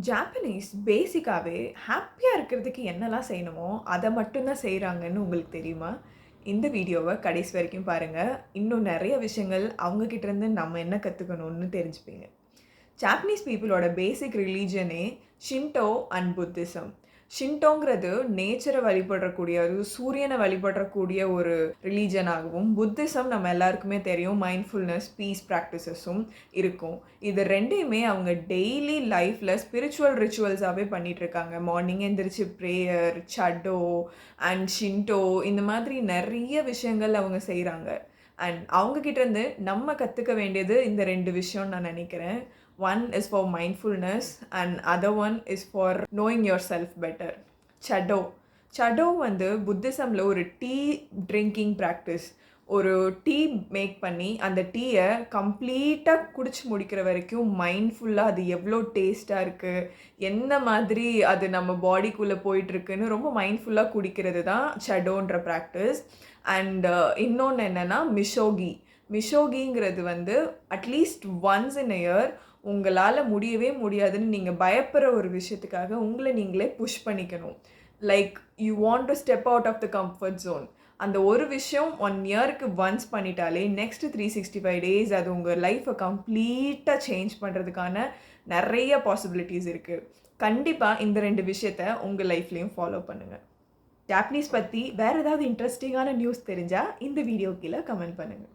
Japanese பேசிக்காவே ஹாப்பியா இருக்கிறதுக்கு என்னலாம் செய்யணுமோ, அத மட்டும் தான் செய்றாங்கன்னு உங்களுக்கு தெரியுமா? இந்த வீடியோவ கடைசி வரைக்கும் பாருங்க. இன்னும் நெறைய விஷயங்கள் அவங்க கிட்ட இருந்து நம்ம என்ன கத்துக்கணும்னு தெரிஞ்சுப்பீங்க. ஜாப்பனீஸ் பீப்பிளோட பேசிக் ரிலீஜனே ஷின்டோ அண்ட் புத்திசம். ஷின்டோங்கிறது நேச்சரை வழிபடக்கூடிய சூரியனை வழிபடக்கூடிய ஒரு ரிலீஜனாகவும், புத்திசம் நம்ம எல்லாருக்குமே தெரியும் மைண்ட்ஃபுல்னஸ், பீஸ் ப்ராக்டிசஸும் இருக்கும். இது 2யுமே அவங்க டெய்லி லைஃப்பில் ஸ்பிரிச்சுவல் ரிச்சுவல்ஸாகவே பண்ணிகிட்ருக்காங்க. மார்னிங் எந்திரிச்சு ப்ரேயர், சடோ அண்ட் ஷின்டோ இந்த மாதிரி நிறைய விஷயங்கள் அவங்க செய்கிறாங்க. அண்ட் அவங்கக்கிட்டேருந்து நம்ம கற்றுக்க வேண்டியது இந்த 2 விஷயம்னு நான் நினைக்கிறேன். One is for mindfulness and other one is for knowing yourself better. Chado. Chado வந்து புத்திசமில் ஒரு டீ ட்ரிங்கிங் ப்ராக்டிஸ். ஒரு டீ மேக் பண்ணி அந்த டீயை கம்ப்ளீட்டாக குடிச்சு முடிக்கிற வரைக்கும் மைண்ட்ஃபுல்லாக அது எவ்வளோ டேஸ்ட்டாக இருக்குது, எந்த மாதிரி அது நம்ம பாடிக்குள்ளே போயிட்டுருக்குன்னு ரொம்ப மைண்ட்ஃபுல்லாக குடிக்கிறது தான் சடோன்ற ப்ராக்டிஸ். அண்ட் இன்னொன்று என்னென்னா மிஷோகி. மிஷோகிங்கிறது வந்து at least once in a year உங்களால் முடியவே முடியாதுன்னு நீங்கள் பயப்படுற ஒரு விஷயத்துக்காக உங்களை நீங்களே புஷ் பண்ணிக்கணும். Like you want to step out of the comfort zone. அந்த ஒரு விஷயம் 1 இயருக்கு ஒன்ஸ் பண்ணிட்டாலே நெக்ஸ்ட் 365 டேஸ் அது உங்கள் லைஃப்பை கம்ப்ளீட்டாக சேஞ்ச் பண்ணுறதுக்கான நிறைய பாசிபிலிட்டிஸ் இருக்குது. கண்டிப்பாக இந்த 2 விஷயத்த உங்கள் லைஃப்லேயும் ஃபாலோ பண்ணுங்கள். ஜாப்பனீஸ் பற்றி வேறு ஏதாவது இன்ட்ரெஸ்டிங்கான நியூஸ் தெரிஞ்சால் இந்த வீடியோ கீழே கமெண்ட் பண்ணுங்கள்.